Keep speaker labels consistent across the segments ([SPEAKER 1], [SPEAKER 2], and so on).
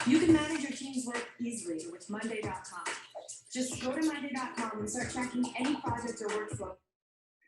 [SPEAKER 1] You can manage your team's work easily with Monday.com. Just go to Monday.com and start tracking any project or workflow.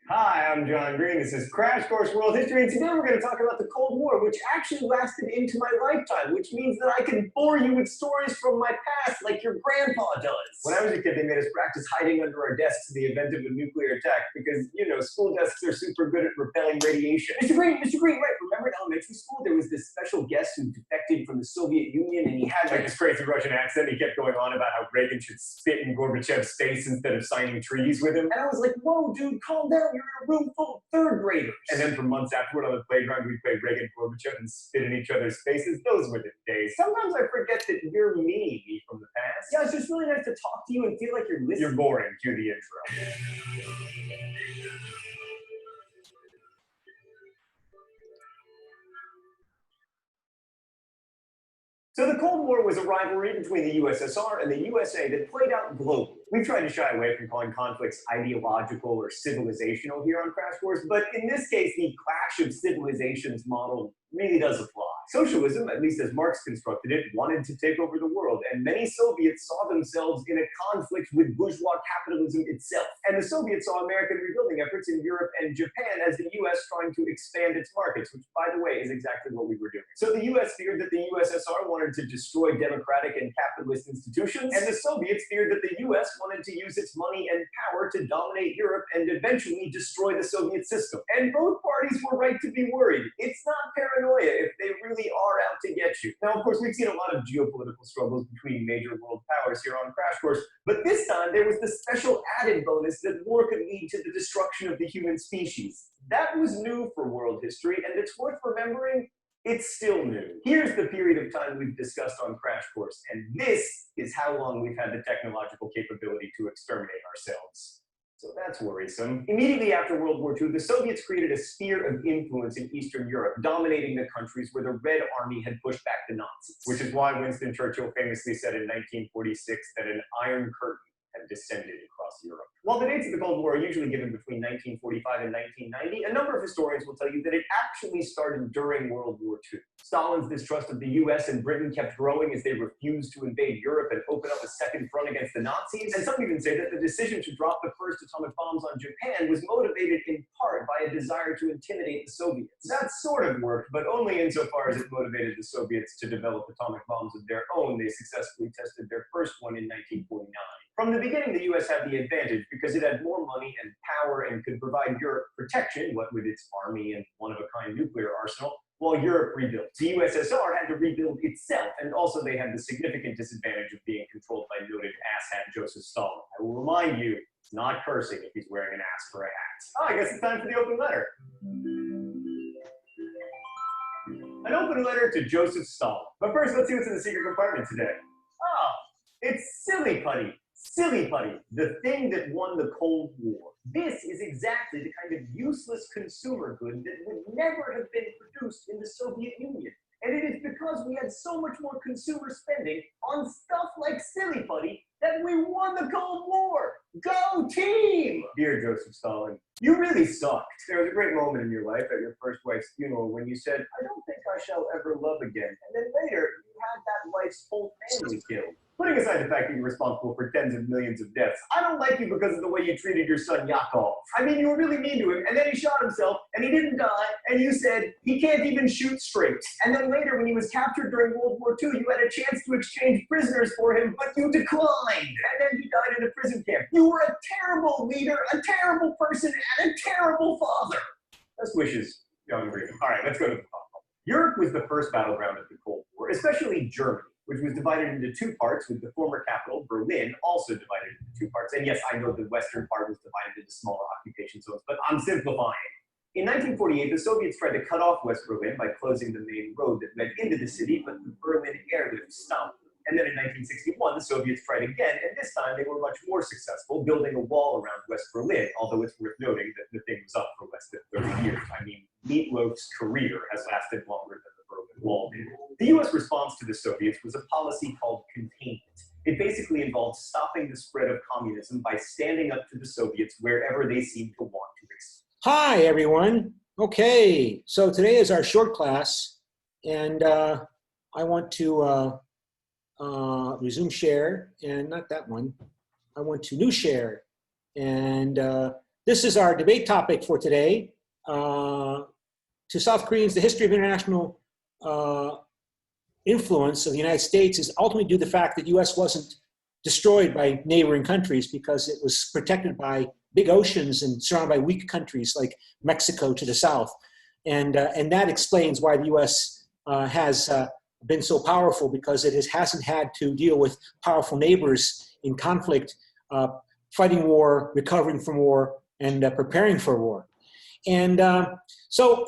[SPEAKER 2] Hi, I'm John Green. This is Crash Course World History, and today we're going to talk about the Cold War, which actually lasted into my lifetime, which means that I can bore you with stories from my past like your grandpa does. When I was a kid, they made us practice hiding under our desks in the event of a nuclear attack because, you know, school desks are super good at repelling radiation. Mr. Green, right, remember in elementary school there was this special guest who defected from the Soviet Union and he had like this crazy Russian accent. He kept going on about how Reagan should spit in Gorbachev's face instead of signing treaties with him. And I was like, whoa, dude, calm down. You're in a room full of third graders. And then for months afterward on the playground, we played Reagan, Gorbachev, and spit in each other's faces. Those were the days. Sometimes I forget that you're me from the past. Yeah, it's just really nice to talk to you and feel like you're listening. You're boring. Cue the intro. So the Cold War was a rivalry between the USSR and the USA that played out globally. We've tried to shy away from calling conflicts ideological or civilizational here on Crash Course, but in this case, the clash of civilizations model really does apply. Socialism, at least as Marx constructed it, wanted to take over the world, and many Soviets saw themselves in a conflict with bourgeois capitalism itself. And the Soviets saw American rebuilding efforts in Europe and Japan as the US trying to expand its markets, which, by the way, is exactly what we were doing. So the US feared that the USSR wanted to destroy democratic and capitalist institutions, and the Soviets feared that the US wanted to use its money and power to dominate Europe and eventually destroy the Soviet system. And both parties were right to be worried. It's not paranoia if they really are out to get you. Now, of course, we've seen a lot of geopolitical struggles between major world powers here on Crash Course, but this time there was the special added bonus that war could lead to the destruction of the human species. That was new for world history, and it's worth remembering it's still new. Here's the period of time we've discussed on Crash Course, and this is how long we've had the technological capability to exterminate ourselves. So that's worrisome. Immediately after World War II, the Soviets created a sphere of influence in Eastern Europe, dominating the countries where the Red Army had pushed back the Nazis. Which is why Winston Churchill famously said in 1946 that an Iron Curtain had descended across Europe. While the dates of the Cold War are usually given between 1945 and 1990, a number of historians will tell you that it actually started during World War II. Stalin's distrust of the US and Britain kept growing as they refused to invade Europe and open up a second front against the Nazis, and some even say that the decision to drop the first atomic bombs on Japan was motivated in part by a desire to intimidate the Soviets. That sort of worked, but only insofar as it motivated the Soviets to develop atomic bombs of their own. They successfully tested their first one in 1949. From the beginning, the US had the advantage because it had more money and power and could provide Europe protection, what with its army and one-of-a-kind nuclear arsenal, while Europe rebuilt. The USSR had to rebuild itself, and also they had the significant disadvantage of being controlled by noted asshat Joseph Stalin. I will remind you, it's not cursing if he's wearing an ass for a hat. Oh, I guess it's time for the open letter. An open letter to Joseph Stalin. But first, let's see what's in the secret compartment today. Oh, it's Silly Putty. Silly Putty, the thing that won the Cold War. This is exactly the kind of useless consumer good that would never have been produced in the Soviet Union. And it is because we had so much more consumer spending on stuff like Silly Putty that we won the Cold War. Go team! Dear Joseph Stalin, you really sucked. There was a great moment in your life at your first wife's funeral when you said, "I don't think I shall ever love again." And then later, you had that wife's whole family killed. Putting aside the fact that you're responsible for tens of millions of deaths, I don't like you because of the way you treated your son Yakov. I mean, you were really mean to him, and then he shot himself, and he didn't die, and you said, he can't even shoot straight. And then later, when he was captured during World War II, you had a chance to exchange prisoners for him, but you declined. And then he died in a prison camp. You were a terrible leader, a terrible person, and a terrible father. Best wishes, Young Green. All right, let's go to the problem. Europe was the first battleground of the Cold War, especially Germany, which was divided into two parts, with the former capital, Berlin, also divided into two parts. And yes, I know the western part was divided into smaller occupation zones, but I'm simplifying. In 1948, the Soviets tried to cut off West Berlin by closing the main road that led into the city, but the Berlin airlift stopped. And then in 1961, the Soviets tried again, and this time they were much more successful, building a wall around West Berlin, although it's worth noting that the thing was up for less than 30 years. I mean, Meatloaf's career has lasted longer than the Berlin Wall did. The US response to the Soviets was a policy called containment. It basically involved stopping the spread of communism by standing up to the Soviets wherever they seemed to want to expand.
[SPEAKER 3] Hi, everyone. Okay, so today is our short class, and I want to resume share, and not that one. I want to new share. And this is our debate topic for today. To South Koreans, the history of international influence of the United States is ultimately due to the fact that the U.S. wasn't destroyed by neighboring countries because it was protected by big oceans and surrounded by weak countries like Mexico to the south. And that explains why the U.S. Has been so powerful, because it hasn't had to deal with powerful neighbors in conflict, fighting war, recovering from war, and preparing for war. And so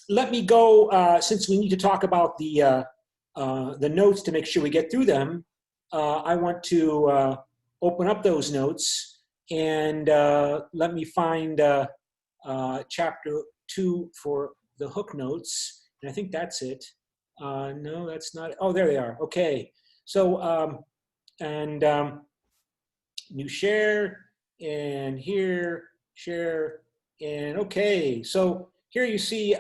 [SPEAKER 3] let me go, since we need to talk about the notes to make sure we get through them. I want to open up those notes, and let me find chapter 2 for the hook notes. And I think that's it. No, that's not it. Oh, there they are. Okay. So, new share, and here, share, and okay. So here you see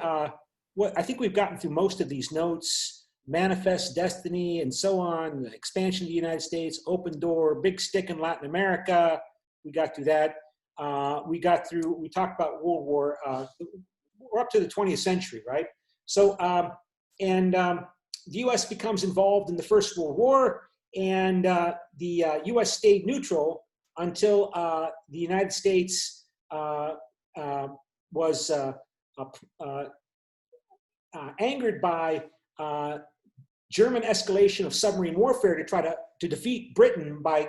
[SPEAKER 3] what I think we've gotten through most of these notes: manifest destiny and so on, the expansion of the United States, open door, big stick in Latin America. We got through that. We talked about World War, we're up to the 20th century, right? So, the U.S. becomes involved in the First World War, and the U.S. stayed neutral until the United States was angered by German escalation of submarine warfare to try to defeat Britain by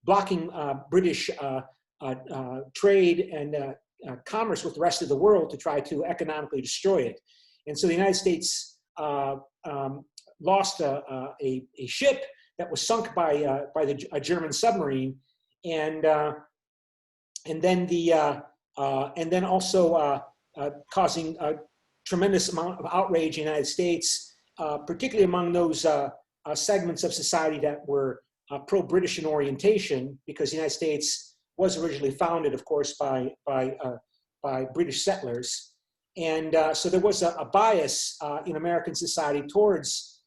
[SPEAKER 3] blocking British trade and commerce with the rest of the world to try to economically destroy it. And so the United States lost a ship that was sunk by a German submarine, and then also causing a tremendous amount of outrage in the United States, particularly among those segments of society that were pro-British in orientation, because the United States was originally founded, of course, by British settlers. And so there was a bias in American society towards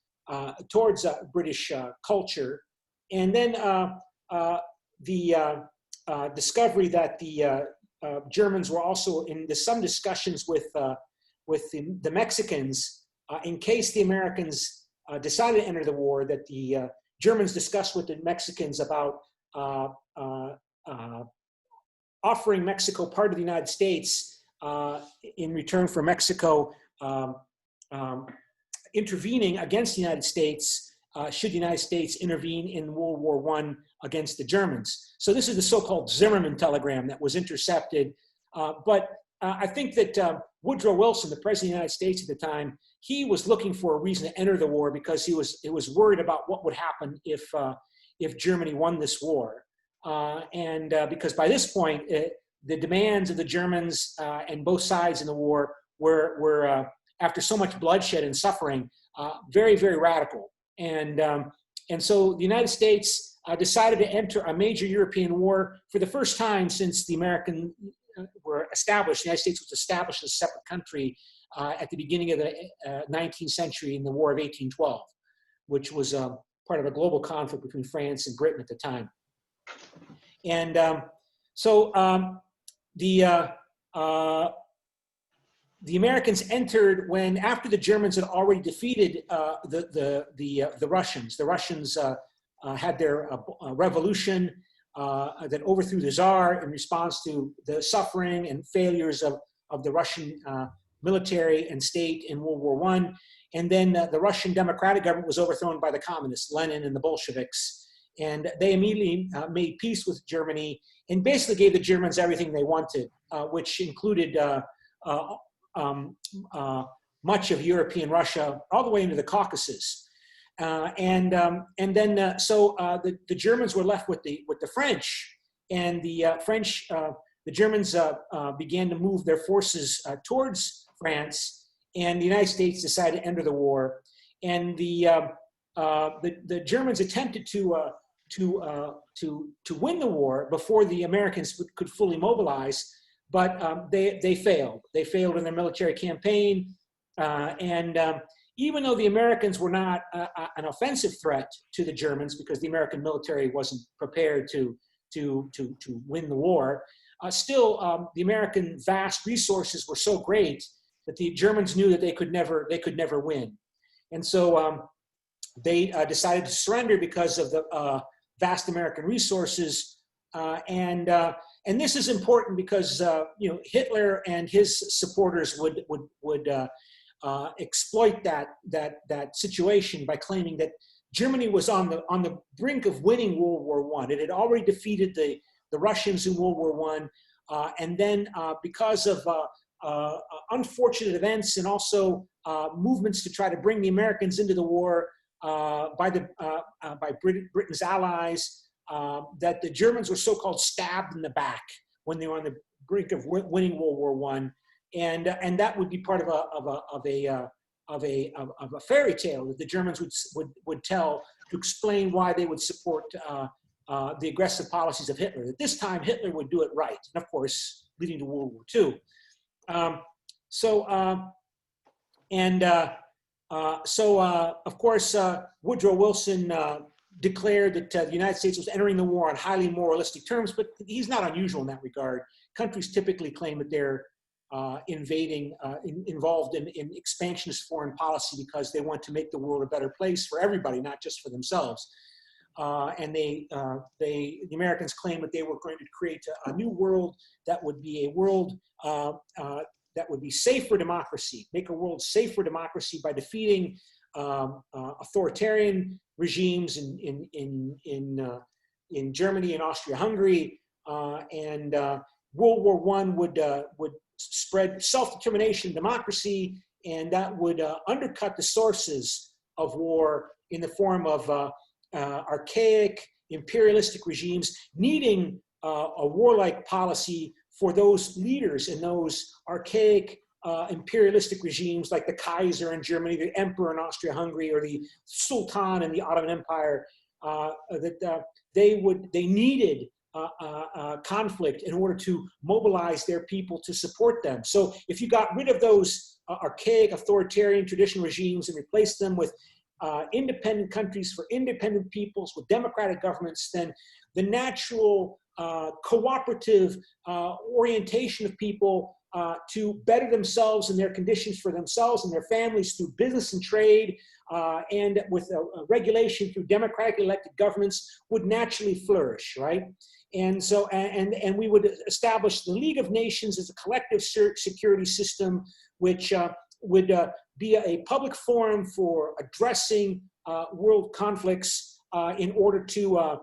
[SPEAKER 3] British culture. And then the discovery that the Germans were also in some discussions with the Mexicans, in case the Americans decided to enter the war, that the Germans discussed with the Mexicans about offering Mexico part of the United States in return for Mexico intervening against the United States should the United States intervene in World War I against the Germans. So this is the so-called Zimmerman telegram that was intercepted. But I think that Woodrow Wilson, the President of the United States at the time, he was looking for a reason to enter the war because he was worried about what would happen if Germany won this war. Because by this point, the demands of the Germans and both sides in the war were after so much bloodshed and suffering, very, very radical. And so the United States decided to enter a major European war for the first time since the American were established. The United States was established as a separate country at the beginning of the 19th century in the War of 1812, which was part of a global conflict between France and Britain at the time. And so the Americans entered after the Germans had already defeated the Russians. The Russians had their revolution that overthrew the Tsar in response to the suffering and failures of the Russian military and state in World War I. And then the Russian democratic government was overthrown by the communists, Lenin and the Bolsheviks. And they immediately made peace with Germany and basically gave the Germans everything they wanted, which included much of European Russia, all the way into the Caucasus. And then the Germans were left with the French, and the Germans began to move their forces towards France, and the United States decided to enter the war. And the Germans attempted to win the war before the Americans could fully mobilize, but they failed. They failed in their military campaign, and even though the Americans were not an offensive threat to the Germans because the American military wasn't prepared to win the war, still the American vast resources were so great that the Germans knew that they could never win. And so they decided to surrender because of the vast American resources. And this is important because Hitler and his supporters would exploit that situation by claiming that Germany was on the brink of winning World War I. It had already defeated the Russians in World War I, and then because of unfortunate events and also movements to try to bring the Americans into the war by Britain's allies, that the Germans were so-called stabbed in the back when they were on the brink of winning World War I, and that would be part of a fairy tale that the Germans would tell to explain why they would support the aggressive policies of Hitler. At this time, Hitler would do it right, and of course, leading to World War II. Of course, Woodrow Wilson declared that the United States was entering the war on highly moralistic terms, but he's not unusual in that regard. Countries typically claim that they're involved in expansionist foreign policy because they want to make the world a better place for everybody, not just for themselves. And the Americans claim that they were going to create a new world that would be a world that would be safe for democracy, make a world safe for democracy by defeating authoritarian regimes in Germany and Austria-Hungary, and World War I would spread self-determination, democracy, and that would undercut the sources of war in the form of archaic imperialistic regimes needing a warlike policy for those leaders in those archaic imperialistic regimes like the Kaiser in Germany, the Emperor in Austria-Hungary, or the Sultan in the Ottoman Empire, they needed conflict in order to mobilize their people to support them. So if you got rid of those archaic authoritarian traditional regimes and replaced them with independent countries for independent peoples with democratic governments, then the natural cooperative orientation of people to better themselves and their conditions for themselves and their families through business and trade and with regulation through democratically elected governments would naturally flourish, right? And so, and we would establish the League of Nations as a collective security system, which would be a public forum for addressing world conflicts in order to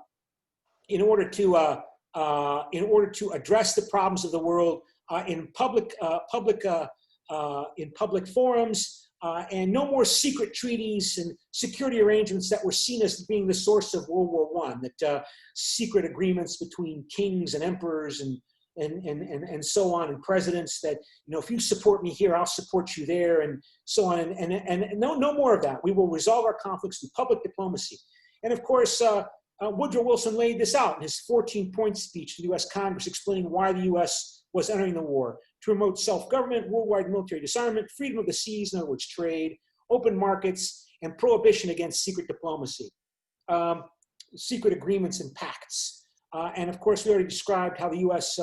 [SPEAKER 3] address the problems of the world in public forums, and no more secret treaties and security arrangements that were seen as being the source of World War I. That secret agreements between kings and emperors and so on, and presidents that, if you support me here, I'll support you there, and so on, and no more of that. We will resolve our conflicts through public diplomacy. And of course, Woodrow Wilson laid this out in his 14-point speech to the U.S. Congress, explaining why the U.S. was entering the war: to promote self-government, worldwide military disarmament, freedom of the seas, in other words, trade, open markets, and prohibition against secret diplomacy, secret agreements and pacts. And of course, we already described how the U.S.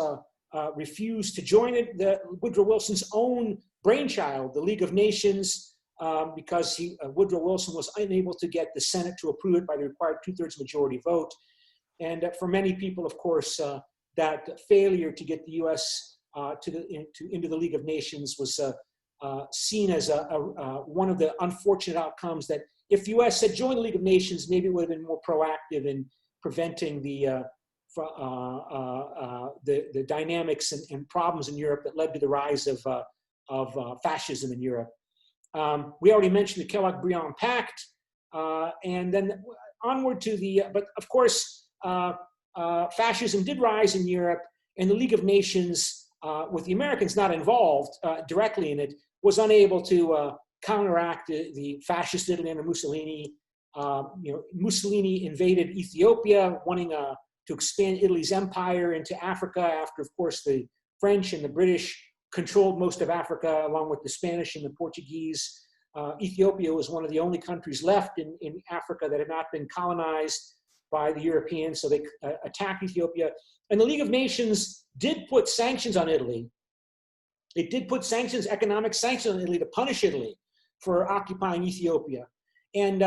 [SPEAKER 3] Refused to join it. Woodrow Wilson's own brainchild, the League of Nations, because Woodrow Wilson was unable to get the Senate to approve it by the required 2/3 majority vote. And for many people, of course, that failure to get the U.S. into the League of Nations was seen as one of the unfortunate outcomes, that if the U.S. had joined the League of Nations, maybe it would have been more proactive in preventing the dynamics and problems in Europe that led to the rise of fascism in Europe. We already mentioned the Kellogg-Briand Pact, and then onward to but of course, fascism did rise in Europe, and the League of Nations, with the Americans not involved directly in it, was unable to counteract the fascist Italy under Mussolini. Mussolini invaded Ethiopia, wanting to expand Italy's empire into Africa after, of course, the French and the British controlled most of Africa, along with the Spanish and the Portuguese. Ethiopia was one of the only countries left in Africa that had not been colonized by the Europeans, so they attacked Ethiopia. And the League of Nations did put sanctions on Italy. It did put sanctions, economic sanctions on Italy to punish Italy for occupying Ethiopia. And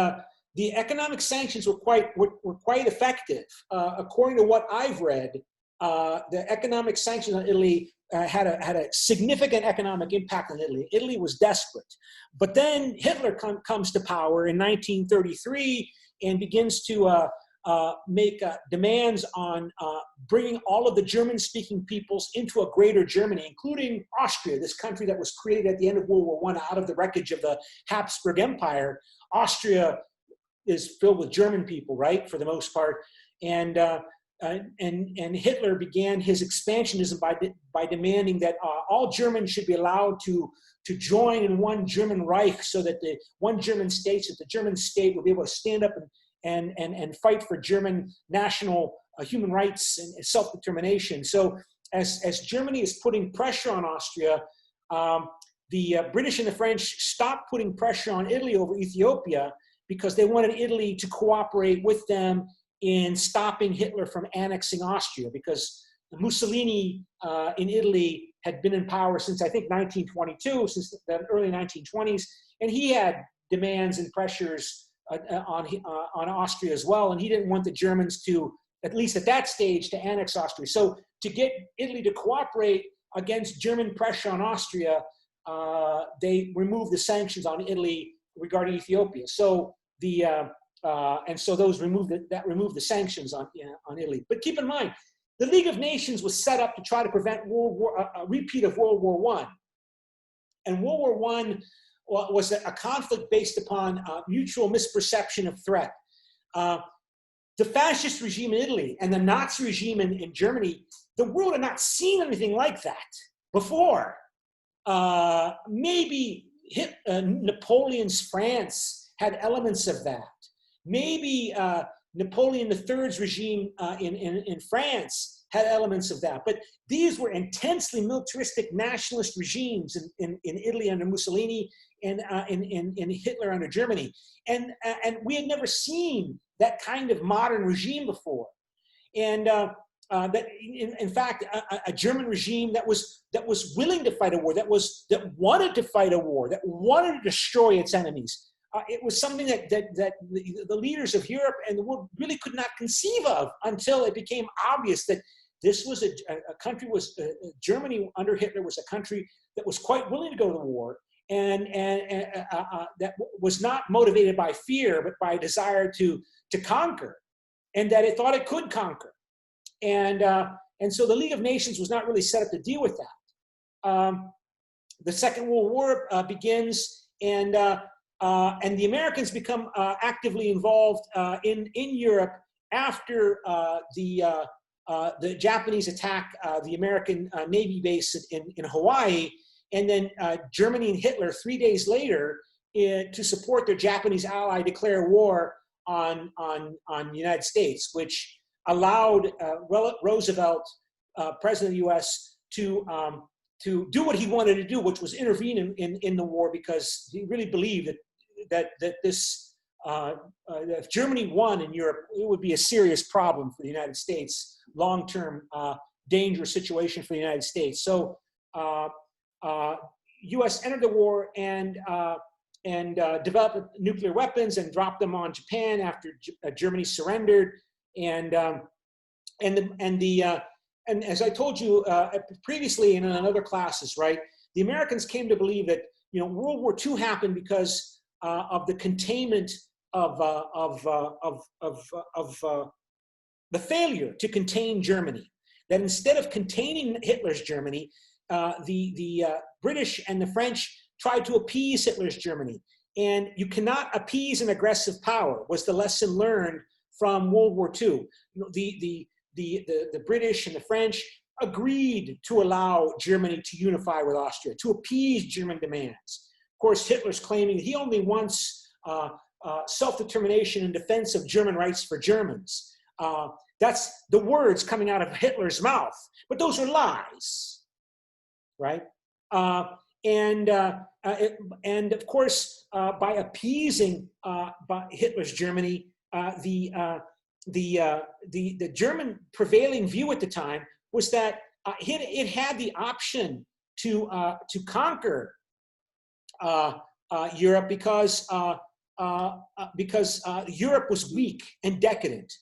[SPEAKER 3] the economic sanctions were quite effective. According to what I've read, the economic sanctions on Italy had a significant economic impact on Italy. Italy was desperate. But then Hitler comes to power in 1933 and begins to make demands on bringing all of the German-speaking peoples into a greater Germany, including Austria, this country that was created at the end of World War I out of the wreckage of the Habsburg Empire. Austria is filled with German people, right, for the most part. And Hitler began his expansionism by demanding that all Germans should be allowed to join in one German Reich, so that the one German state, so that the German state would be able to stand up and fight for German national human rights and self-determination. So as Germany is putting pressure on Austria, the British and the French stopped putting pressure on Italy over Ethiopia because they wanted Italy to cooperate with them in stopping Hitler from annexing Austria, because Mussolini in Italy had been in power since, I think, 1922, since the early 1920s, and he had demands and pressures on Austria as well, and he didn't want the Germans to, at least at that stage, to annex Austria. So to get Italy to cooperate against German pressure on Austria, they removed the sanctions on Italy regarding Ethiopia. So and so those removed the sanctions on Italy. But keep in mind, the League of Nations was set up to try to prevent a repeat of World War I. And World War I was a conflict based upon mutual misperception of threat. The fascist regime in Italy and the Nazi regime in Germany, the world had not seen anything like that before. Maybe Napoleon's France had elements of that. Maybe Napoleon III's regime in France had elements of that. But these were intensely militaristic nationalist regimes in Italy under Mussolini and in Hitler under Germany. And we had never seen that kind of modern regime before. And that in fact, a German regime that was willing to fight a war, that wanted to fight a war, that wanted to destroy its enemies. It was something that the leaders of Europe and the world really could not conceive of until it became obvious that this was a country, Germany under Hitler was a country that was quite willing to go to the war, and that was not motivated by fear, but by a desire to conquer, and that it thought it could conquer. And so the League of Nations was not really set up to deal with that. The Second World War begins, and the Americans become actively involved in Europe after the Japanese attack the American Navy base in Hawaii, and then Germany and Hitler 3 days later to support their Japanese ally declare war on the United States, which allowed Roosevelt, president of the U.S., to do what he wanted to do, which was intervene in the war, because he really believed that this if Germany won in Europe, it would be a serious problem for the United States, long-term dangerous situation for the United States. So U.S. entered the war and developed nuclear weapons and dropped them on Japan after Germany surrendered. And as I told you previously in other classes, right? The Americans came to believe that World War II happened because of the containment of the failure to contain Germany. That instead of containing Hitler's Germany, the British and the French tried to appease Hitler's Germany. And you cannot appease an aggressive power, was the lesson learned from World War II. The British and the French agreed to allow Germany to unify with Austria, to appease German demands. Of course, Hitler's claiming that he only wants self-determination in defense of German rights for Germans. That's the words coming out of Hitler's mouth, but those are lies, right? And and of course, by appeasing by Hitler's Germany, the German prevailing view at the time was that it had the option to conquer Europe because Europe was weak and decadent.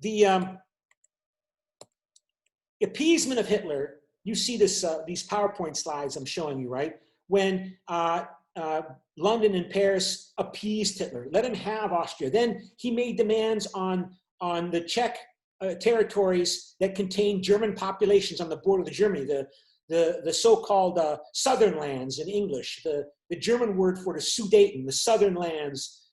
[SPEAKER 3] The appeasement of Hitler, you see this, these PowerPoint slides I'm showing you, right? When London and Paris appeased Hitler, let him have Austria. Then he made demands on the Czech territories that contained German populations on the border of Germany, the so-called southern lands in English, the German word for the Sudeten, the southern lands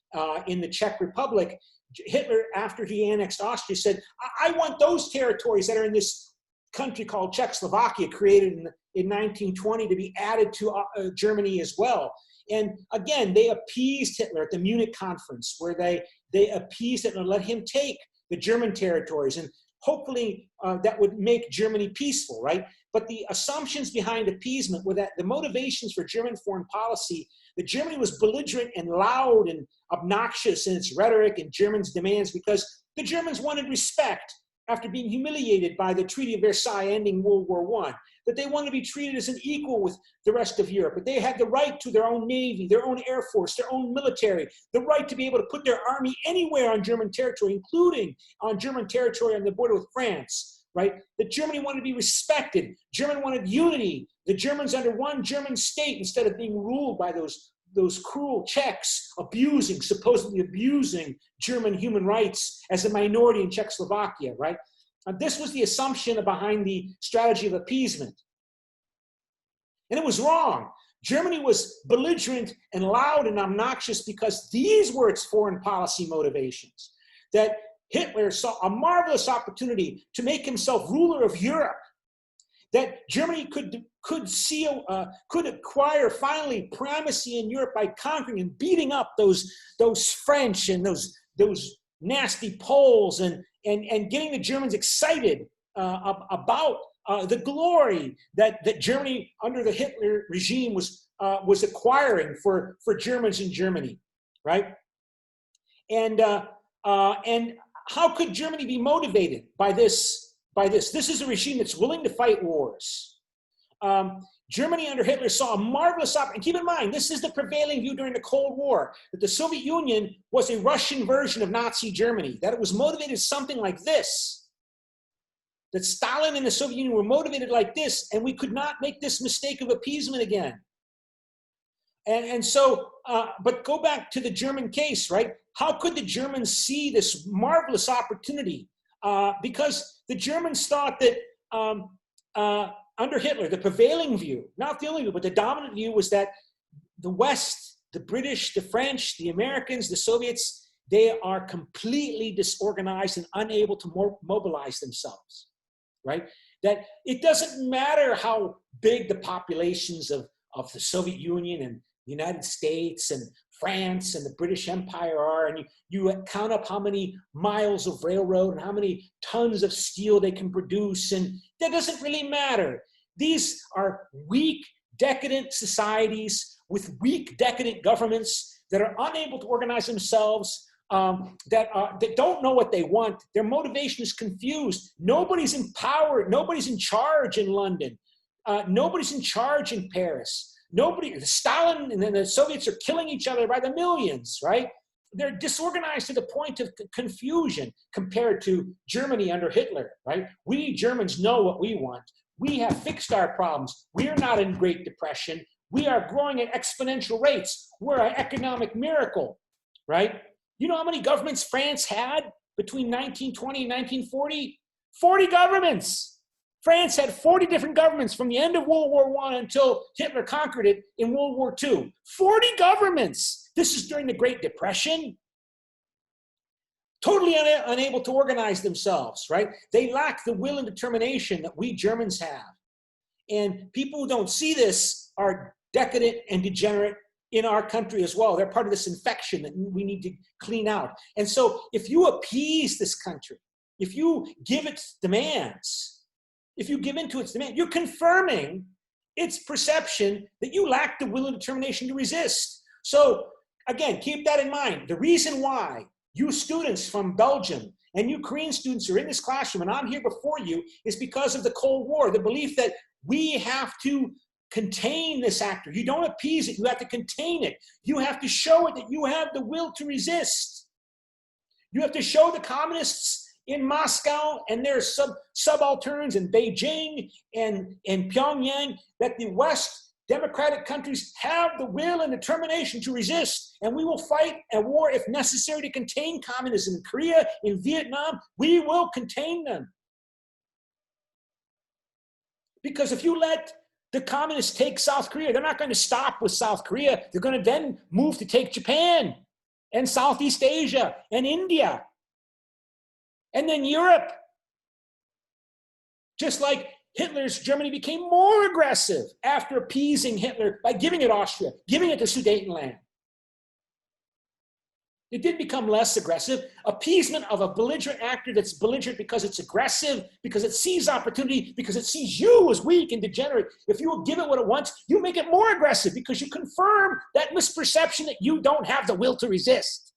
[SPEAKER 3] in the Czech Republic. Hitler, after he annexed Austria, said, I want those territories that are in this country called Czechoslovakia, created in 1920, to be added to Germany as well. And again, they appeased Hitler at the Munich conference, where they appeased Hitler and let him take the German territories. And hopefully that would make Germany peaceful, right? But the assumptions behind appeasement were that the motivations for German foreign policy, that Germany was belligerent and loud and obnoxious in its rhetoric and Germans' demands because the Germans wanted respect after being humiliated by the Treaty of Versailles ending World War I, that they wanted to be treated as an equal with the rest of Europe, that they had the right to their own navy, their own air force, their own military, the right to be able to put their army anywhere on German territory, including on German territory on the border with France, right? That Germany wanted to be respected. Germany wanted unity. The Germans under one German state instead of being ruled by those cruel Czechs supposedly abusing German human rights as a minority in Czechoslovakia, right? This was the assumption behind the strategy of appeasement. And it was wrong. Germany was belligerent and loud and obnoxious because these were its foreign policy motivations. That Hitler saw a marvelous opportunity to make himself ruler of Europe. That Germany could acquire finally primacy in Europe by conquering and beating up those French and those nasty Poles and getting the Germans excited about the glory that Germany under the Hitler regime was acquiring for Germans in Germany, right? And how could Germany be motivated by this? This is a regime that's willing to fight wars. Germany under Hitler saw a marvelous opportunity. Keep in mind, this is the prevailing view during the Cold War, that the Soviet Union was a Russian version of Nazi Germany, that it was motivated something like this, that Stalin and the Soviet Union were motivated like this, and we could not make this mistake of appeasement again. And so, but go back to the German case, right? How could the Germans see this marvelous opportunity? Because the Germans thought that under Hitler, the prevailing view, not the only view, but the dominant view was that the West, the British, the French, the Americans, the Soviets, they are completely disorganized and unable to mobilize themselves, right? That it doesn't matter how big the populations of the Soviet Union and the United States and France and the British Empire are, and you count up how many miles of railroad and how many tons of steel they can produce, and that doesn't really matter. These are weak, decadent societies with weak, decadent governments that are unable to organize themselves, that don't know what they want. Their motivation is confused. Nobody's empowered. Nobody's in charge in London. Nobody's in charge in Paris. Stalin and then the Soviets are killing each other by the millions, right? They're disorganized to the point of confusion compared to Germany under Hitler, right? We Germans know what we want. We have fixed our problems. We are not in Great Depression. We are growing at exponential rates. We're an economic miracle, right? You know how many governments France had between 1920 and 1940? 40 governments. France had 40 different governments from the end of World War I until Hitler conquered it in World War II. 40 governments. This is during the Great Depression. Totally unable to organize themselves, right? They lack the will and determination that we Germans have. And people who don't see this are decadent and degenerate in our country as well. They're part of this infection that we need to clean out. And so if you appease this country, if you give its demands, if you give in to its demand, you're confirming It's perception that you lack the will and determination to resist. So again, keep that in mind. The reason why you students from Belgium and you Korean students are in this classroom and I'm here before you is because of the Cold War, the belief that we have to contain this actor. You don't appease it, you have to contain it. You have to show it that you have the will to resist. You have to show the communists in Moscow and their subalterns in Beijing and in Pyongyang that the West democratic countries have the will and determination to resist, and we will fight a war if necessary to contain communism in Korea, in Vietnam. We will contain them. Because if you let the communists take South Korea, they're not going to stop with South Korea. They're going to then move to take Japan and Southeast Asia and India. And then Europe. Just like Hitler's Germany became more aggressive after appeasing Hitler by giving it Austria, giving it the Sudetenland. It did become less aggressive. Appeasement of a belligerent actor that's belligerent because it's aggressive, because it sees opportunity, because it sees you as weak and degenerate. If you will give it what it wants, you make it more aggressive because you confirm that misperception that you don't have the will to resist.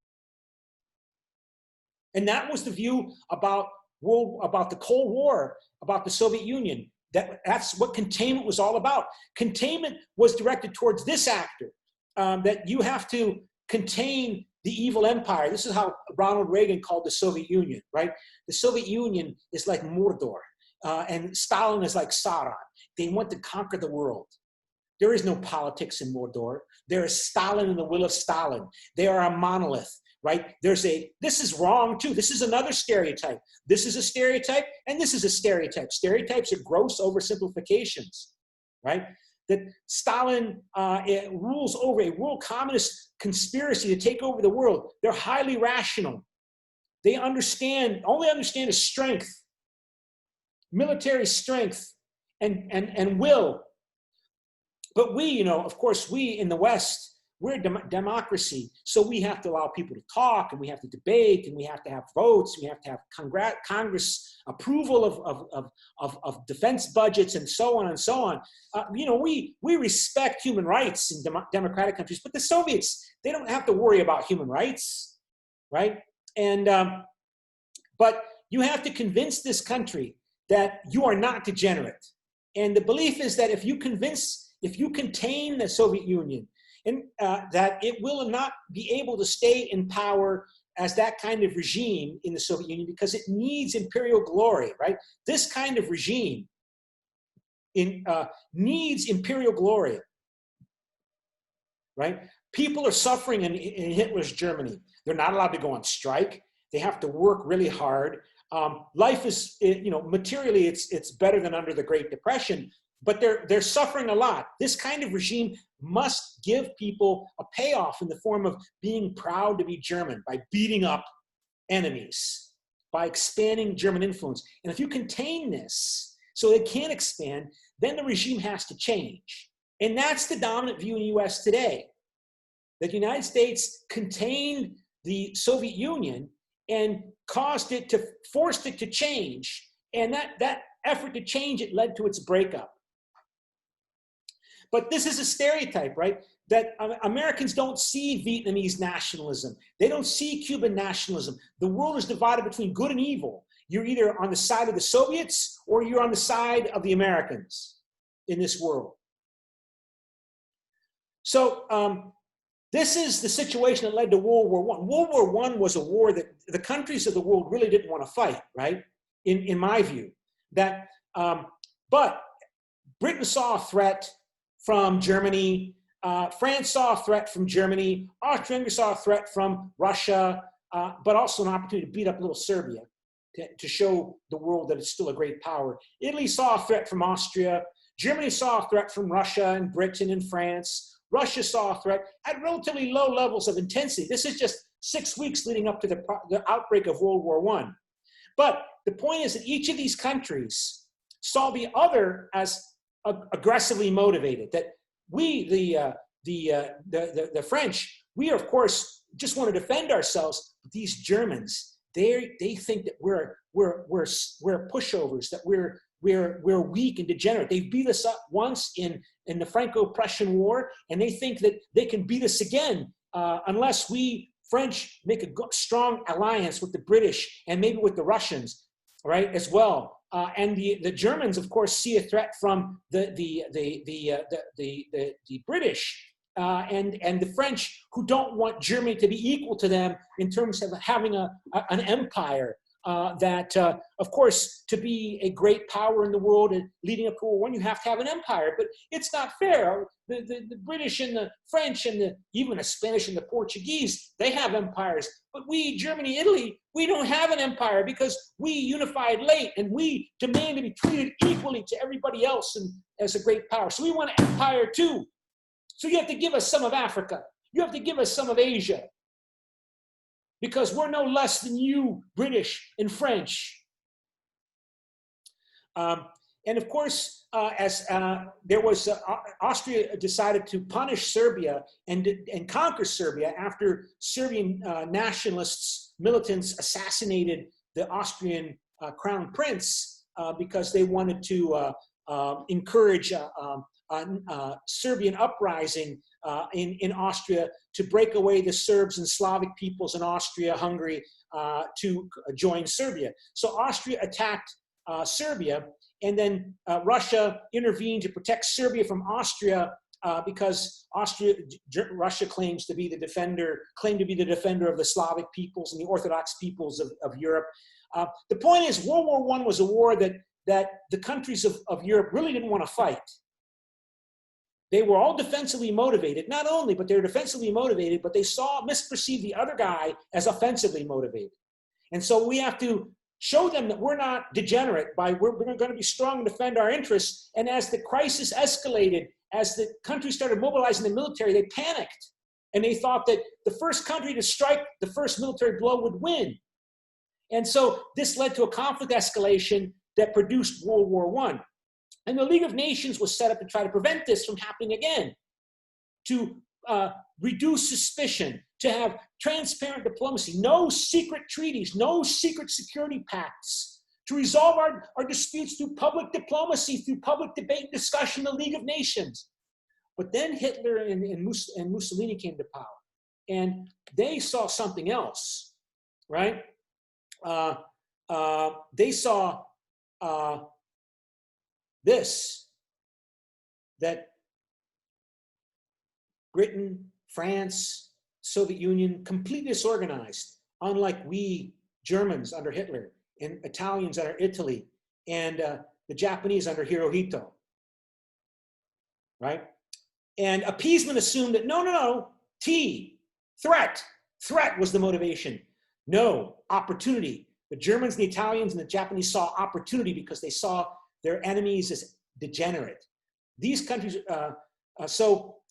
[SPEAKER 3] And that was the view about the Cold War, about the Soviet Union. That's what containment was all about. Containment was directed towards this actor, that you have to contain the evil empire. This is how Ronald Reagan called the Soviet Union, right? The Soviet Union is like Mordor, and Stalin is like Sauron. They want to conquer the world. There is no politics in Mordor. There is Stalin and the will of Stalin. They are a monolith. Right? This is wrong too. This is another stereotype. This is a stereotype and this is a stereotype. Stereotypes are gross oversimplifications, right? That Stalin rules over a world communist conspiracy to take over the world. They're highly rational. They only understand is strength, military strength and will. But we, of course, we in the West, we're a democracy, so we have to allow people to talk, and we have to debate, and we have to have votes, and we have to have Congress approval of defense budgets, and so on and so on. We respect human rights in democratic countries, but the Soviets, they don't have to worry about human rights, right? And but you have to convince this country that you are not degenerate. And the belief is that if you contain the Soviet Union, and that it will not be able to stay in power as that kind of regime in the Soviet Union because it needs imperial glory, right? This kind of regime needs imperial glory, right? People are suffering in Hitler's Germany. They're not allowed to go on strike. They have to work really hard. Life is, materially, it's better than under the Great Depression, but they're suffering a lot. This kind of regime must give people a payoff in the form of being proud to be German, by beating up enemies, by expanding German influence. And if you contain this so it can't expand, then the regime has to change. And that's the dominant view in the US today. That the United States contained the Soviet Union and forced it to change. And that effort to change it led to its breakup. But this is a stereotype, right? That Americans don't see Vietnamese nationalism. They don't see Cuban nationalism. The world is divided between good and evil. You're either on the side of the Soviets or you're on the side of the Americans in this world. So this is the situation that led to World War I. World War I was a war that the countries of the world really didn't want to fight, right? In my view. But Britain saw a threat from Germany, France saw a threat from Germany, Austria-Hungary saw a threat from Russia, but also an opportunity to beat up little Serbia to show the world that it's still a great power. Italy saw a threat from Austria, Germany saw a threat from Russia and Britain and France, Russia saw a threat at relatively low levels of intensity. This is just 6 weeks leading up to the outbreak of World War I. But the point is that each of these countries saw the other as aggressively motivated. That we, the French, we of course just want to defend ourselves. But these Germans, they think that we're pushovers, that we're weak and degenerate. They beat us up once in the Franco-Prussian War, and they think that they can beat us again unless we French make a strong alliance with the British and maybe with the Russians, right, as well. And the Germans, of course, see a threat from the British and the French, who don't want Germany to be equal to them in terms of having an empire. Of course, to be a great power in the world and leading up to World War I, you have to have an empire. But it's not fair. The British and the French and even the Spanish and the Portuguese, they have empires. But we, Germany, Italy, we don't have an empire because we unified late and we demand to be treated equally to everybody else and as a great power. So we want an empire too. So you have to give us some of Africa. You have to give us some of Asia. Because we're no less than you, British and French. And of course, Austria decided to punish Serbia and conquer Serbia after Serbian nationalists, militants assassinated the Austrian crown prince because they wanted to encourage Serbian uprising in Austria to break away the Serbs and Slavic peoples in Austria, Hungary to join Serbia. So Austria attacked Serbia, and then Russia intervened to protect Serbia from Austria because Russia claims to be the defender of the Slavic peoples and the Orthodox peoples of Europe. The point is, World War I was a war that the countries of Europe really didn't want to fight. They were all defensively motivated, not only, but they were defensively motivated, but they misperceived the other guy as offensively motivated. And so we have to show them that we're not degenerate we're going to be strong and defend our interests. And as the crisis escalated, as the country started mobilizing the military, they panicked. And they thought that the first country to strike the first military blow would win. And so this led to a conflict escalation that produced World War I. And the League of Nations was set up to try to prevent this from happening again, to reduce suspicion, to have transparent diplomacy, no secret treaties, no secret security pacts, to resolve our disputes through public diplomacy, through public debate and discussion in the League of Nations. But then Hitler and Mussolini came to power, and they saw something else, right? They saw that Britain, France, Soviet Union, completely disorganized, unlike we Germans under Hitler, and Italians under Italy, and the Japanese under Hirohito, right? And appeasement assumed that no, threat was the motivation. No, opportunity. The Germans, the Italians, and the Japanese saw opportunity because they saw their enemies as degenerate. These countries,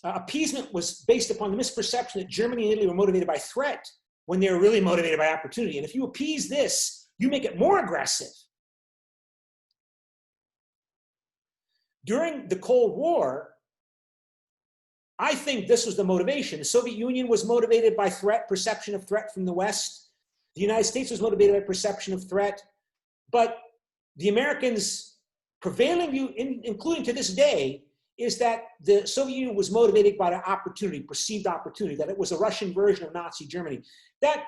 [SPEAKER 3] appeasement was based upon the misperception that Germany and Italy were motivated by threat when they were really motivated by opportunity. And if you appease this, you make it more aggressive. During the Cold War, I think this was the motivation. The Soviet Union was motivated by perception of threat from the West. The United States was motivated by perception of threat. But the Americans' prevailing view, including to this day, is that the Soviet Union was motivated by an opportunity, perceived opportunity, that it was a Russian version of Nazi Germany. That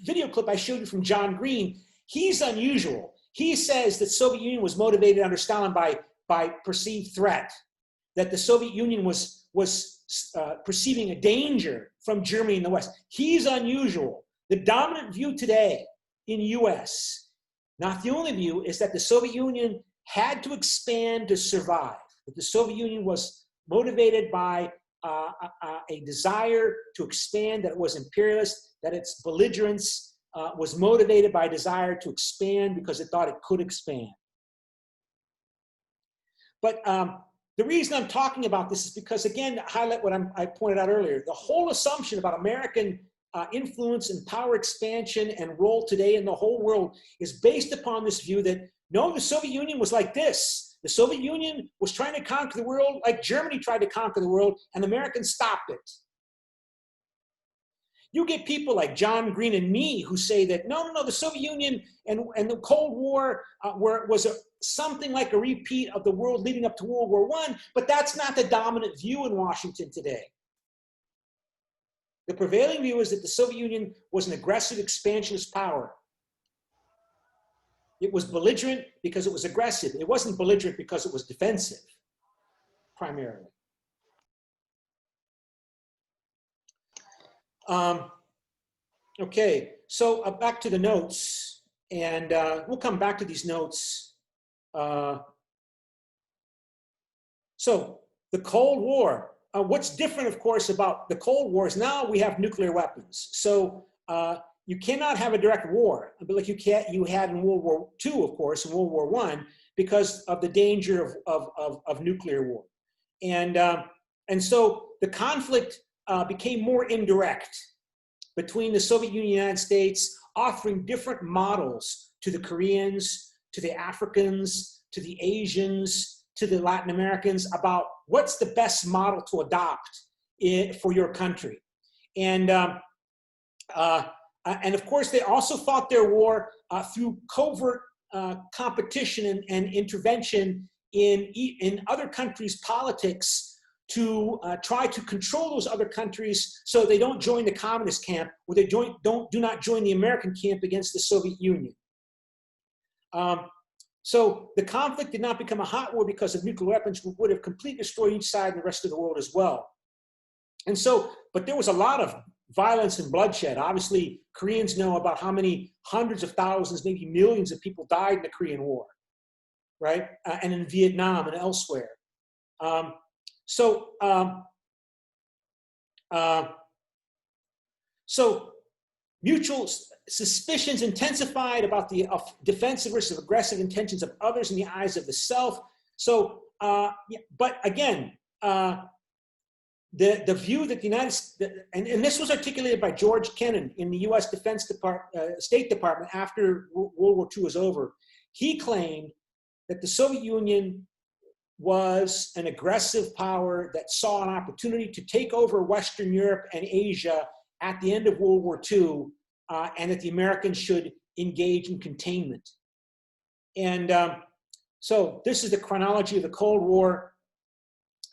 [SPEAKER 3] video clip I showed you from John Green, he's unusual. He says that Soviet Union was motivated under Stalin by perceived threat, that the Soviet Union was perceiving a danger from Germany in the West. He's unusual. The dominant view today in US, not the only view, is that the Soviet Union had to expand to survive. That the Soviet Union was motivated by a desire to expand, that it was imperialist, that its belligerence was motivated by a desire to expand because it thought it could expand. But the reason I'm talking about this is because, again, to highlight what I pointed out earlier, the whole assumption about American influence and power expansion and role today in the whole world is based upon this view that, no, the Soviet Union was like this. The Soviet Union was trying to conquer the world like Germany tried to conquer the world, and the Americans stopped it. you get people like John Green and me who say that, no, the Soviet Union and the Cold War was something like a repeat of the world leading up to World War I, but that's not the dominant view in Washington today. The prevailing view is that the Soviet Union was an aggressive expansionist power. It was belligerent because it was aggressive. It wasn't belligerent because it was defensive, primarily. Okay, so back to the notes, and we'll come back to these notes. So the Cold War. What's different, of course, about the Cold War is now we have nuclear weapons. So you cannot have a direct war, but like you had in World War II, of course, and World War I, because of the danger of nuclear war. And so the conflict became more indirect between the Soviet Union and the United States, offering different models to the Koreans, to the Africans, to the Asians, to the Latin Americans about what's the best model to adopt for your country. And of course, they also fought their war through covert competition and intervention in other countries' politics to try to control those other countries so they don't join the communist camp or they do not join the American camp against the Soviet Union. So the conflict did not become a hot war because of nuclear weapons, which would have completely destroyed each side and the rest of the world as well. And so, but there was a lot of violence and bloodshed. Obviously, Koreans know about how many hundreds of thousands, maybe millions of people died in the Korean War, right? And in Vietnam and elsewhere. So mutual suspicions intensified about the defensive versus aggressive intentions of others in the eyes of the self. So, but again, the view that the United States, and this was articulated by George Kennan in the U.S. State Department after World War II was over. He claimed that the Soviet Union was an aggressive power that saw an opportunity to take over Western Europe and Asia at the end of World War II, and that the Americans should engage in containment. And so this is the chronology of the Cold War.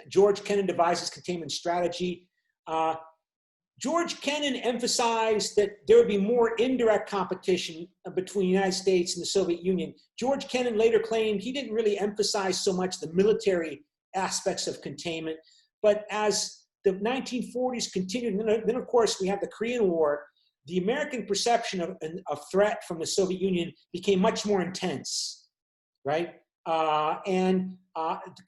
[SPEAKER 3] George Kennan devises containment strategy. George Kennan emphasized that there would be more indirect competition between the United States and the Soviet Union. George Kennan later claimed he didn't really emphasize so much the military aspects of containment, but as the 1940s continued, and then of course we have the Korean War, the American perception of threat from the Soviet Union became much more intense, right?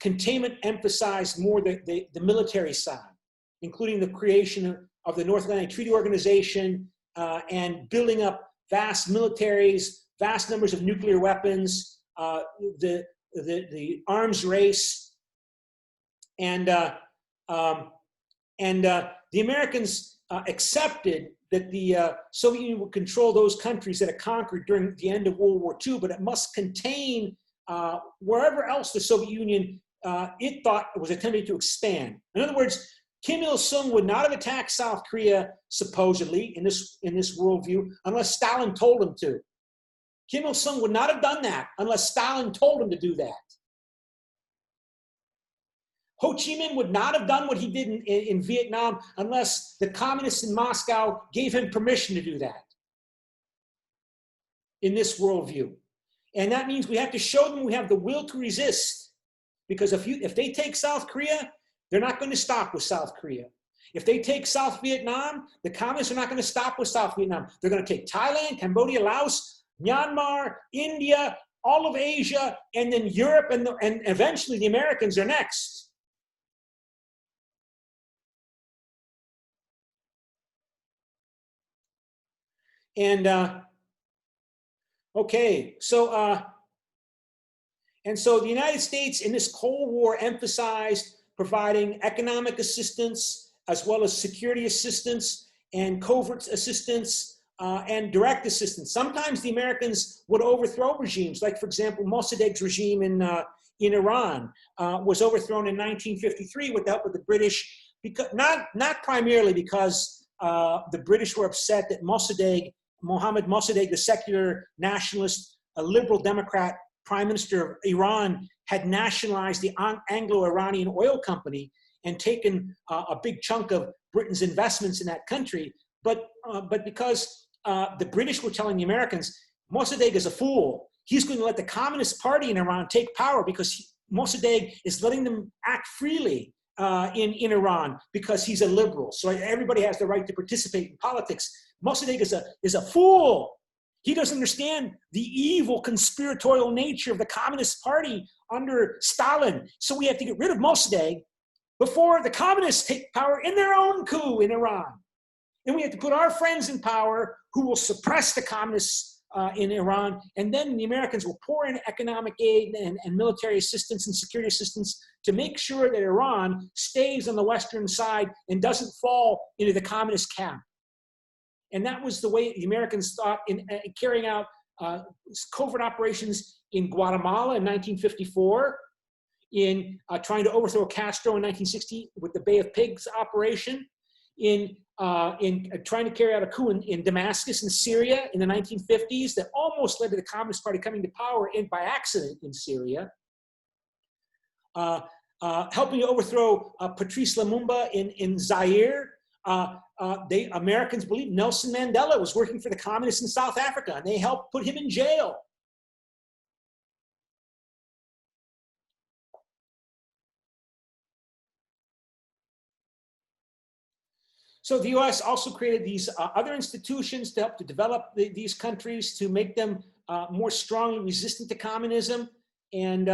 [SPEAKER 3] Containment emphasized more the military side, including the creation of the North Atlantic Treaty Organization and building up vast militaries, vast numbers of nuclear weapons, the arms race, and the Americans accepted that the Soviet Union would control those countries that it conquered during the end of World War II, but it must contain wherever else the Soviet Union it thought was attempting to expand. In other words, Kim Il-sung would not have attacked South Korea, supposedly, in this worldview, unless Stalin told him to. Kim Il-sung would not have done that unless Stalin told him to do that. Ho Chi Minh would not have done what he did in Vietnam unless the communists in Moscow gave him permission to do that in this worldview. And that means we have to show them we have the will to resist. Because if they take South Korea, they're not going to stop with South Korea. If they take South Vietnam, the communists are not going to stop with South Vietnam. They're going to take Thailand, Cambodia, Laos, Myanmar, India, all of Asia, and then Europe, and eventually the Americans are next. And okay, so the United States in this Cold War emphasized providing economic assistance as well as security assistance and covert assistance and direct assistance. Sometimes the Americans would overthrow regimes, like for example, Mossadegh's regime in Iran was overthrown in 1953 with the help of the British, because not primarily because the British were upset that Mohammed Mossadegh, the secular nationalist, a liberal Democrat prime minister of Iran, had nationalized the Anglo-Iranian oil company and taken a big chunk of Britain's investments in that country. But because the British were telling the Americans, Mossadegh is a fool. He's going to let the Communist Party in Iran take power because Mossadegh is letting them act freely in Iran because he's a liberal. So everybody has the right to participate in politics. Mossadegh is a fool. He doesn't understand the evil conspiratorial nature of the Communist Party under Stalin. So we have to get rid of Mossadegh before the communists take power in their own coup in Iran. And we have to put our friends in power who will suppress the communists in Iran. And then the Americans will pour in economic aid and military assistance and security assistance to make sure that Iran stays on the Western side and doesn't fall into the communist camp. And that was the way the Americans thought in carrying out covert operations in Guatemala in 1954, in trying to overthrow Castro in 1960 with the Bay of Pigs operation, in trying to carry out a coup in Damascus in Syria in the 1950s that almost led to the Communist Party coming to power by accident in Syria, helping to overthrow Patrice Lumumba in Zaire. Americans believe Nelson Mandela was working for the communists in South Africa, and they helped put him in jail. So the U.S. also created these other institutions to help to develop these countries, to make them more strongly resistant to communism, and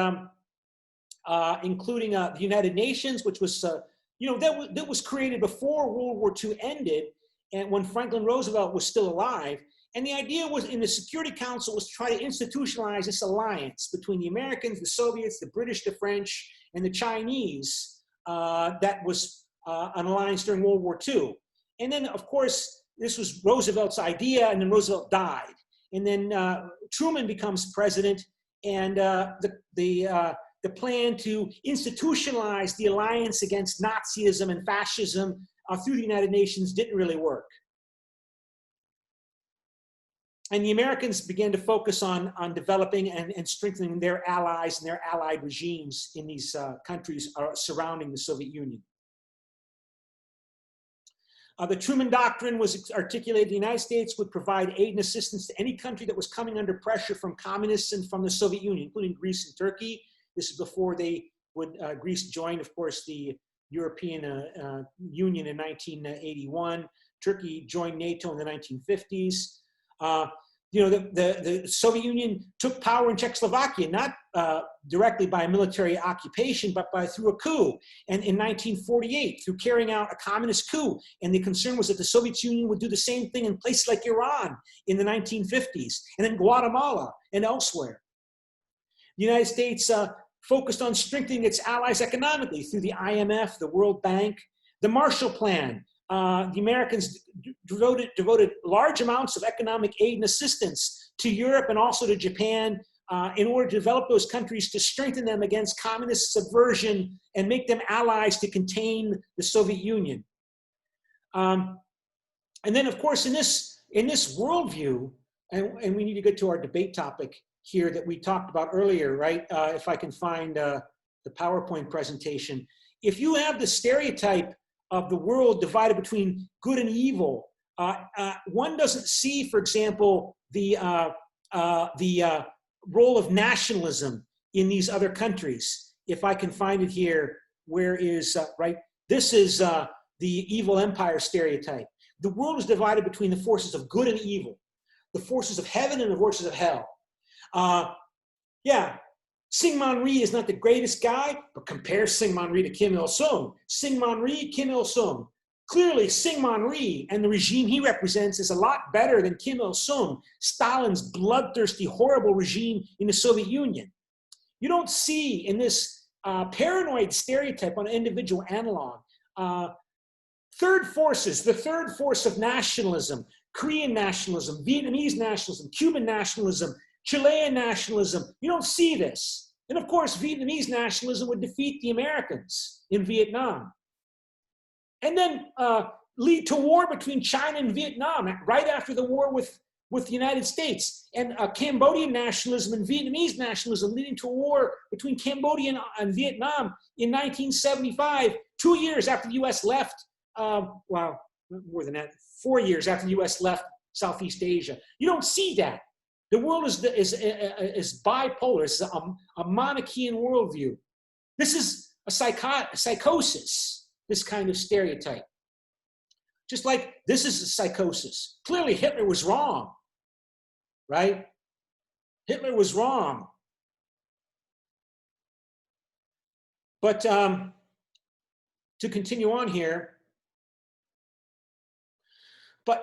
[SPEAKER 3] including the United Nations, which was that was created before World War II ended, and when Franklin Roosevelt was still alive. And the idea was in the Security Council was to try to institutionalize this alliance between the Americans, the Soviets, the British, the French, and the Chinese that was an alliance during World War II. And then, of course, this was Roosevelt's idea, and then Roosevelt died. And then Truman becomes president, and the plan to institutionalize the alliance against Nazism and fascism through the United Nations didn't really work. And the Americans began to focus on developing and strengthening their allies and their allied regimes in these countries surrounding the Soviet Union. The Truman Doctrine was articulated. The United States would provide aid and assistance to any country that was coming under pressure from communists and from the Soviet Union, including Greece and Turkey. This is before Greece joined, of course, the European Union in 1981. Turkey joined NATO in the 1950s. The Soviet Union took power in Czechoslovakia, not directly by a military occupation, but through a coup. And in 1948, through carrying out a communist coup. And the concern was that the Soviet Union would do the same thing in places like Iran in the 1950s, and then Guatemala and elsewhere. The United States focused on strengthening its allies economically through the IMF, the World Bank, the Marshall Plan. The Americans devoted large amounts of economic aid and assistance to Europe and also to Japan in order to develop those countries, to strengthen them against communist subversion and make them allies to contain the Soviet Union. And then, of course, in this worldview, and we need to get to our debate topic here that we talked about earlier, right? If I can find the PowerPoint presentation. If you have the stereotype of the world divided between good and evil, one doesn't see, for example, the role of nationalism in these other countries. If I can find it here, where is, right? This is the evil empire stereotype. The world is divided between the forces of good and evil, the forces of heaven and the forces of hell. Syngman Rhee is not the greatest guy, but compare Syngman Rhee to Kim Il-sung. Syngman Rhee, Kim Il-sung. Clearly, Syngman Rhee and the regime he represents is a lot better than Kim Il-sung, Stalin's bloodthirsty, horrible regime in the Soviet Union. You don't see in this paranoid stereotype on individual analog, third forces, the third force of nationalism, Korean nationalism, Vietnamese nationalism, Cuban nationalism, Chilean nationalism. You don't see this. And of course, Vietnamese nationalism would defeat the Americans in Vietnam. And then lead to war between China and Vietnam right after the war with the United States, and Cambodian nationalism and Vietnamese nationalism leading to a war between Cambodia and Vietnam in 1975, 2 years after the U.S. left, well, more than that, 4 years after the U.S. left Southeast Asia. You don't see that. The world is bipolar. It's a Manichaean worldview. This is a psychosis, this kind of stereotype. Just like this is a psychosis. Clearly Hitler was wrong, right? Hitler was wrong. But to continue on here,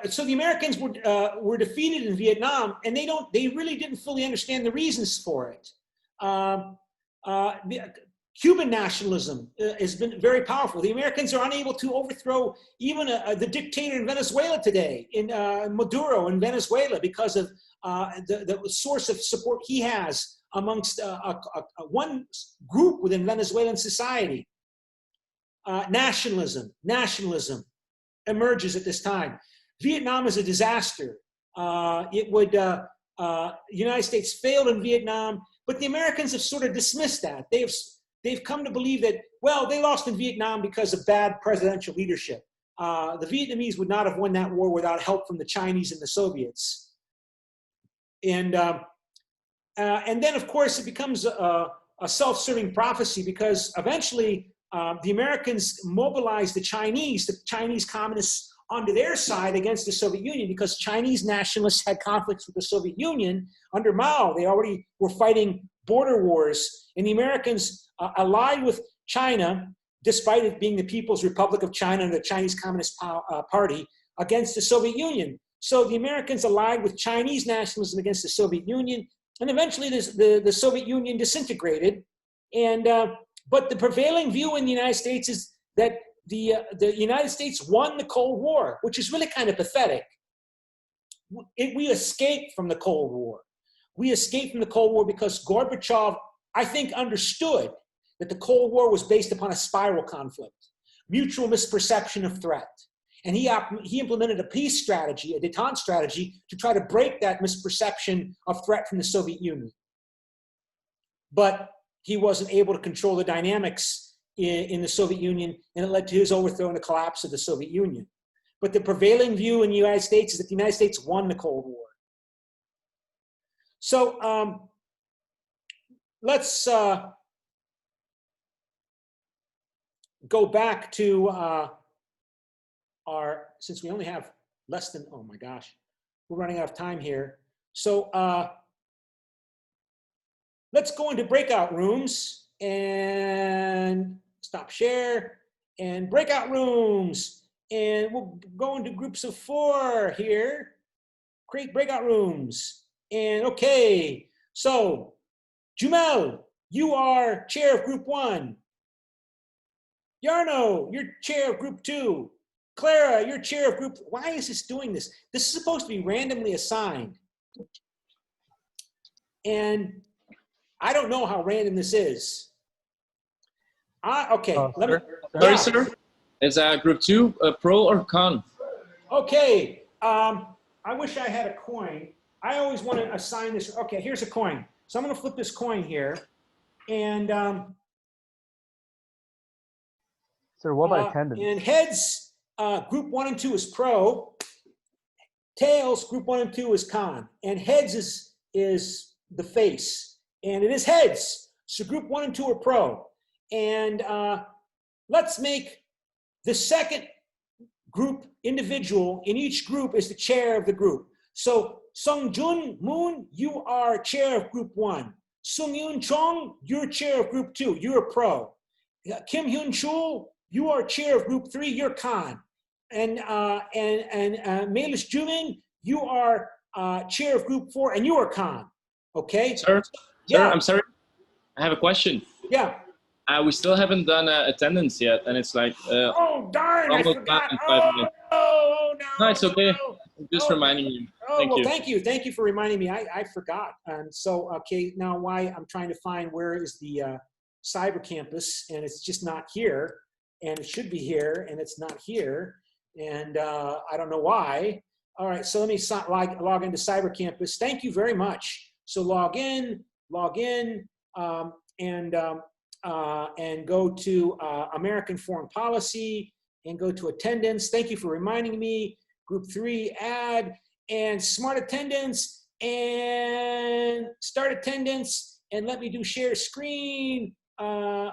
[SPEAKER 3] so the Americans were defeated in Vietnam, and they really didn't fully understand the reasons for it. Cuban nationalism has been very powerful. The Americans are unable to overthrow even the dictator in Venezuela today, in Maduro in Venezuela, because of the source of support he has amongst one group within Venezuelan society. Nationalism emerges at this time. Vietnam is a disaster. The United States failed in Vietnam, but the Americans have sort of dismissed that. They've come to believe that, well, they lost in Vietnam because of bad presidential leadership. The Vietnamese would not have won that war without help from the Chinese and the Soviets. And then, of course, it becomes a self-serving prophecy, because eventually the Americans mobilized the Chinese communists onto their side against the Soviet Union, because Chinese nationalists had conflicts with the Soviet Union under Mao. They already were fighting border wars, and the Americans allied with China, despite it being the People's Republic of China and the Chinese Communist Party, against the Soviet Union. So the Americans allied with Chinese nationalism against the Soviet Union, and eventually the Soviet Union disintegrated. And but the prevailing view in the United States is that the United States won the Cold War, which is really kind of pathetic. We escaped from the Cold War. We escaped from the Cold War because Gorbachev, I think, understood that the Cold War was based upon a spiral conflict, mutual misperception of threat. And he implemented a peace strategy, a détente strategy, to try to break that misperception of threat from the Soviet Union. But he wasn't able to control the dynamics in the Soviet Union, and it led to his overthrow and the collapse of the Soviet Union. But the prevailing view in the United States is that the United States won the Cold War. So let's go back to since we only have less than, oh my gosh, we're running out of time here. So let's go into breakout rooms and stop share and breakout rooms. And we'll go into groups of 4 here, create breakout rooms. And okay, so Jumel, you are chair of group 1. Yarno, you're chair of group 2. Clara, you're chair of group. Why is this doing this? This is supposed to be randomly assigned. And I don't know how random this is. Okay,
[SPEAKER 4] Sorry, sir. Is group 2 pro or con?
[SPEAKER 3] Okay, I wish I had a coin. I always want to assign this. Okay, here's a coin. So I'm going to flip this coin here. And
[SPEAKER 5] sir, what about attendance?
[SPEAKER 3] And heads, group 1 and 2 is pro. Tails, group 1 and 2 is con. And heads is the face. And it is heads. So group 1 and 2 are pro. And let's make the second group individual in each group is the chair of the group. So Sung Jun Moon, you are chair of group 1. Sung Yun Chong, you're chair of group 2. You're a pro. Kim Hyun Chul, you are chair of group 3. You're con. And Melis Jumin, you are chair of group 4, and you are con. Okay.
[SPEAKER 4] Sir, I'm sorry. I have a question.
[SPEAKER 3] Yeah.
[SPEAKER 4] We still haven't done attendance yet, and it's like
[SPEAKER 3] oh darn! I forgot.
[SPEAKER 4] No,
[SPEAKER 3] No,
[SPEAKER 4] it's okay.
[SPEAKER 3] no.
[SPEAKER 4] Just reminding you.
[SPEAKER 3] Thank you. Thank you for reminding me. I forgot. And so, okay, now why I'm trying to find where is the cyber campus, and it's just not here, and it should be here, and it's not here. And I don't know why. All right, so let me log into Cyber Campus. Thank you very much. So log in, and go to American Foreign Policy and go to attendance. Thank you for reminding me. Group 3, add, and smart attendance, and start attendance, and let me do share screen, and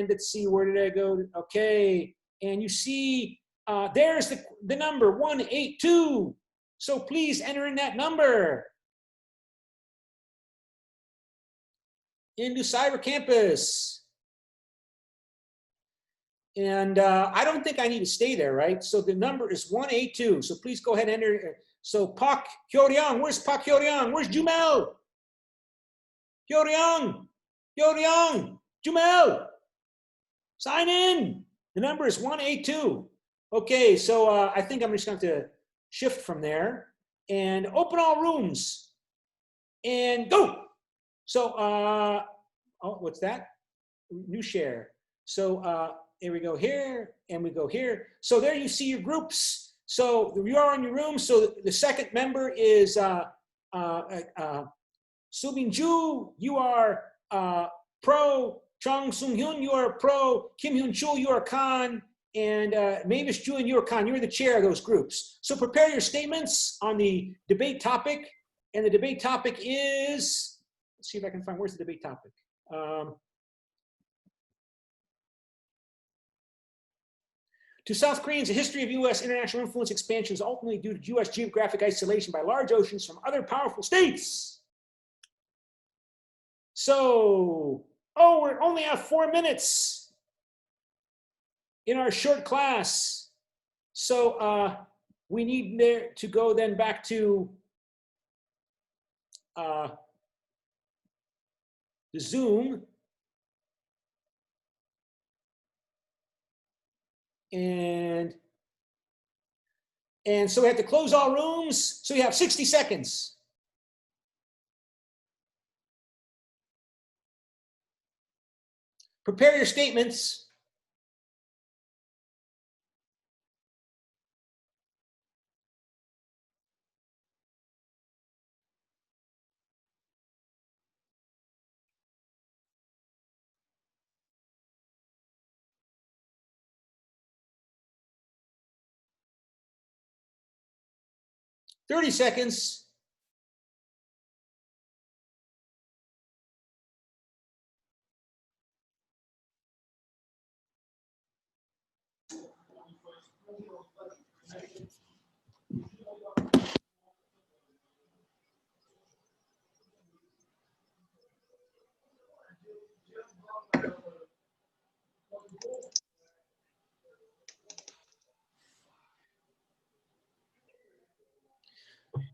[SPEAKER 3] let's see, where did I go? Okay, and you see, there's the number 182. So please enter in that number into Cyber Campus. And I don't think I need to stay there, right? So the number is 182. So please go ahead and enter. So Pak Hyoryang, where's Pak Hyoryang? Where's Jumel? Hyoryang, Jumel, sign in. The number is 182. Okay, so I think I'm just going to shift from there and open all rooms and go. So, oh, what's that? New share. So here we go here, and we go here. So there you see your groups. So you are in your room. So the second member is Subin Ju. You are pro. Chung Sung Hyun, you are pro. Kim Hyun Chul, you are con. And Mavis Ju and you are con. You're the chair of those groups. So prepare your statements on the debate topic. And the debate topic is, let's see if I can find, where's the debate topic? To South Koreans, a history of U.S. international influence expansion is ultimately due to U.S. geographic isolation by large oceans from other powerful states. So, oh, we only have 4 minutes in our short class. So we need to go then back to the Zoom. And so we have to close all rooms. So you have 60 seconds. Prepare your statements. Thirty seconds.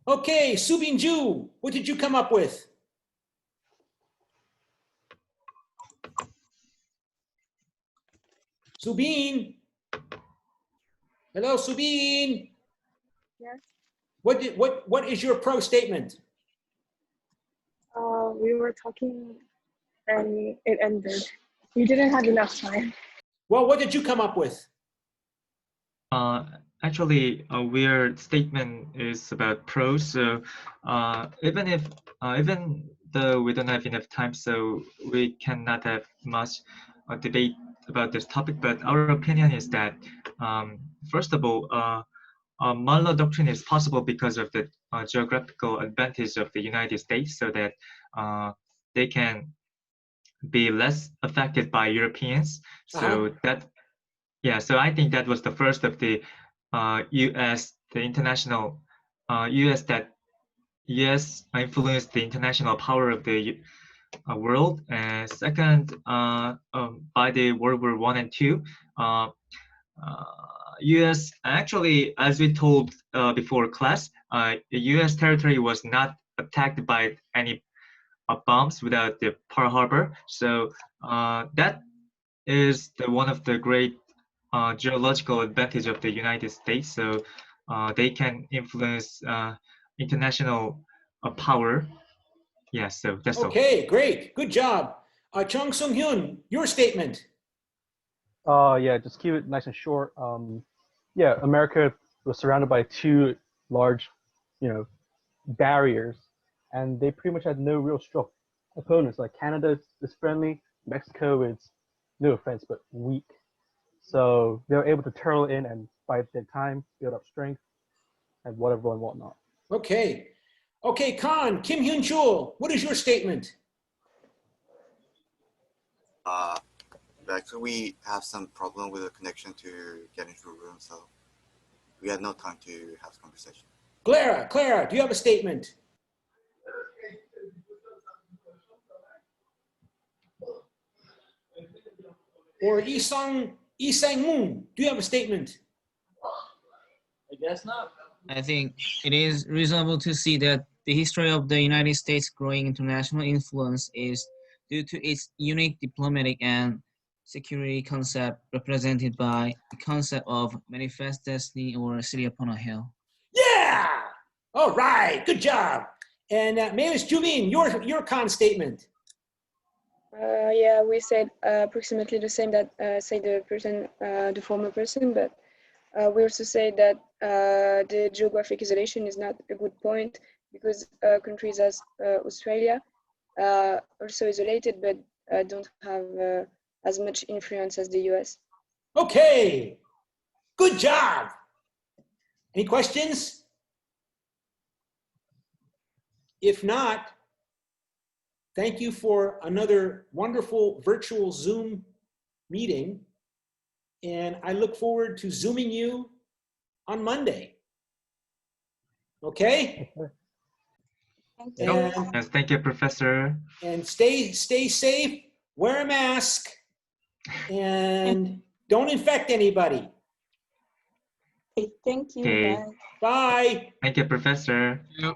[SPEAKER 3] Okay, Subin Ju, what did you come up with? Subin. Hello, Subin.
[SPEAKER 6] Yes.
[SPEAKER 3] What is your pro statement?
[SPEAKER 6] We were talking and it ended. We didn't have enough time.
[SPEAKER 3] Well, what did you come up with?
[SPEAKER 7] Actually, a weird statement is about pros. So even though we don't have enough time, so we cannot have much debate about this topic. But our opinion is that first of all, Monroe Doctrine is possible because of the geographical advantage of the United States, so that they can be less affected by Europeans. So so I think that was the first of the U.S. the international U.S. influenced the international power of the world. And second, by the World War I and II, U.S. actually, as we told before class, U.S. territory was not attacked by any bombs without the Pearl Harbor. So that is one of the great geological advantage of the United States. So they can influence international power. Yeah, so that's all.
[SPEAKER 3] Okay, great. Good job. Chung Sung Hyun, your statement.
[SPEAKER 5] Yeah, just keep it nice and short. yeah, America was surrounded by two large, barriers, and they pretty much had no real strong opponents. Like Canada is friendly, Mexico is, no offense, but weak. So they were able to turtle in and bide their time, build up strength, and whatever and whatnot.
[SPEAKER 3] Okay. Okay, Khan, Kim Hyun Chul, what is your statement?
[SPEAKER 8] Actually, we have some problem with the connection to get into the room, so we had no time to have this conversation.
[SPEAKER 3] Clara, do you have a statement? Or Isang Moon, do you have a statement?
[SPEAKER 4] I guess not.
[SPEAKER 9] I think it is reasonable to see that the history of the United States' growing international influence is due to its unique diplomatic and security concept represented by the concept of manifest destiny or city upon a hill.
[SPEAKER 3] Yeah! All right, good job. And Melis Jumin, your Khan statement.
[SPEAKER 6] Yeah, we said approximately the same that say the former person, but we also say that the geographic isolation is not a good point because countries as Australia also isolated, but don't have as much influence as the US.
[SPEAKER 3] Okay, good job. Any questions? If not, thank you for another wonderful virtual Zoom meeting. And I look forward to Zooming you on Monday. Okay?
[SPEAKER 6] Thank
[SPEAKER 7] you.
[SPEAKER 3] And,
[SPEAKER 7] Yes, thank you, Professor.
[SPEAKER 3] and stay safe, wear a mask, and don't infect anybody.
[SPEAKER 10] Okay, thank you.
[SPEAKER 7] Okay.
[SPEAKER 10] Bye.
[SPEAKER 3] Bye.
[SPEAKER 7] Thank you, Professor.
[SPEAKER 4] Yep.